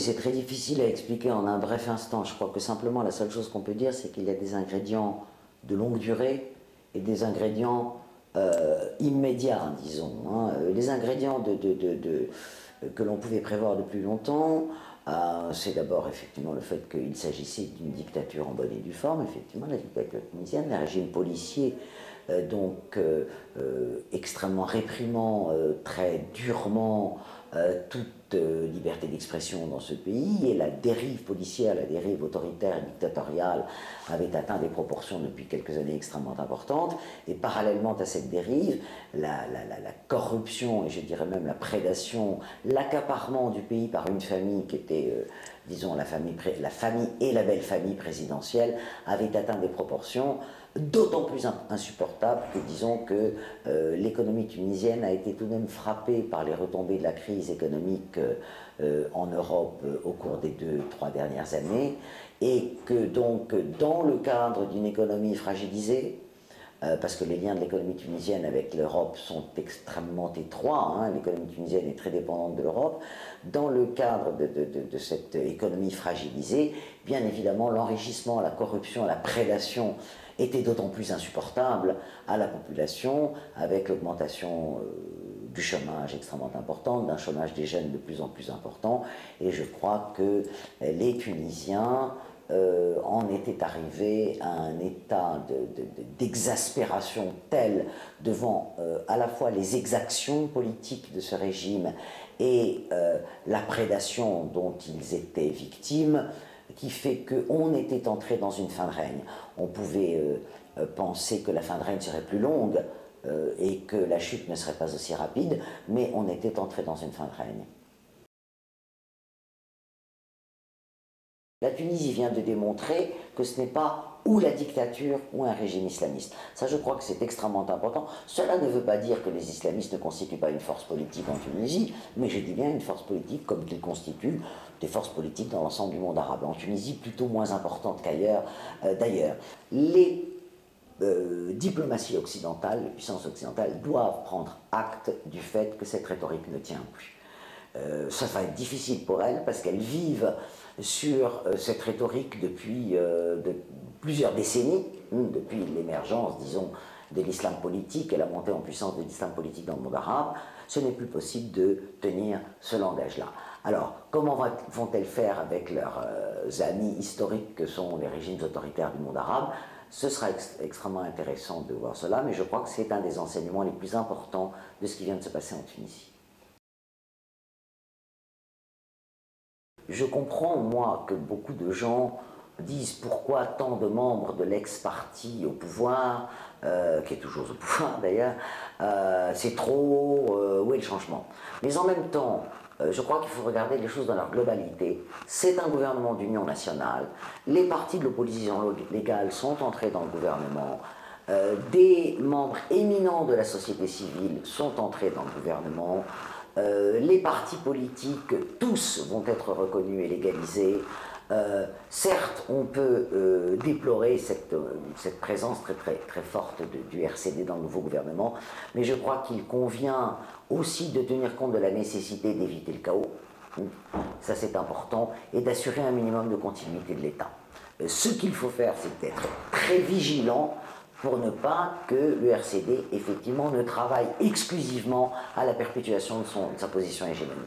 C'est très difficile à expliquer en un bref instant. Je crois que simplement la seule chose qu'on peut dire, c'est qu'il y a des ingrédients de longue durée et des ingrédients immédiats, disons. Les ingrédients que l'on pouvait prévoir depuis longtemps, c'est d'abord effectivement le fait qu'il s'agissait d'une dictature en bonne et due forme, effectivement la dictature tunisienne, un régime policier extrêmement réprimant, très durement toute liberté d'expression dans ce pays, et la dérive policière, la dérive autoritaire et dictatoriale avait atteint des proportions depuis quelques années extrêmement importantes, et parallèlement à cette dérive, la corruption, et je dirais même la prédation, l'accaparement du pays par une famille qui était, disons, la famille et la belle famille présidentielle, avait atteint des proportions d'autant plus insupportable que, disons, que l'économie tunisienne a été tout de même frappée par les retombées de la crise économique en Europe au cours des 2-3 dernières années, et que donc dans le cadre d'une économie fragilisée, parce que les liens de l'économie tunisienne avec l'Europe sont extrêmement étroits, l'économie tunisienne est très dépendante de l'Europe, dans le cadre de cette économie fragilisée, bien évidemment l'enrichissement, la corruption, la prédation était d'autant plus insupportable à la population, avec l'augmentation du chômage extrêmement importante, d'un chômage des jeunes de plus en plus important, et je crois que les Tunisiens en étaient arrivés à un état d'exaspération tel devant à la fois les exactions politiques de ce régime et la prédation dont ils étaient victimes, qui fait qu'on était entré dans une fin de règne. On pouvait penser que la fin de règne serait plus longue et que la chute ne serait pas aussi rapide, mais on était entré dans une fin de règne. La Tunisie vient de démontrer que ce n'est pas ou la dictature ou un régime islamiste. Ça, je crois que c'est extrêmement important. Cela ne veut pas dire que les islamistes ne constituent pas une force politique en Tunisie, mais je dis bien une force politique comme qu'ils constituent des forces politiques dans l'ensemble du monde arabe. En Tunisie, plutôt moins importante qu'ailleurs. D'ailleurs, les diplomaties occidentales, les puissances occidentales doivent prendre acte du fait que cette rhétorique ne tient plus. Ça va être difficile pour elles parce qu'elles vivent sur cette rhétorique depuis plusieurs décennies, depuis l'émergence, disons, de l'islam politique et la montée en puissance de l'islam politique dans le monde arabe. Ce n'est plus possible de tenir ce langage-là. Alors, comment vont-elles faire avec leurs amis historiques que sont les régimes autoritaires du monde arabe? Ce sera extrêmement intéressant de voir cela, mais je crois que c'est un des enseignements les plus importants de ce qui vient de se passer en Tunisie. Je comprends, moi, que beaucoup de gens disent pourquoi tant de membres de l'ex-parti au pouvoir, qui est toujours au pouvoir d'ailleurs, c'est trop, où est le changement? Mais en même temps, je crois qu'il faut regarder les choses dans leur globalité. C'est un gouvernement d'union nationale, les partis de l'opposition légale sont entrés dans le gouvernement, des membres éminents de la société civile sont entrés dans le gouvernement, les partis politiques, tous vont être reconnus et légalisés. Certes, on peut déplorer cette présence très forte du RCD dans le nouveau gouvernement, mais je crois qu'il convient aussi de tenir compte de la nécessité d'éviter le chaos, ça c'est important, et d'assurer un minimum de continuité de l'État. Ce qu'il faut faire, c'est être très vigilant pour ne pas que le RCD, effectivement, ne travaille exclusivement à la perpétuation de sa position hégémonique.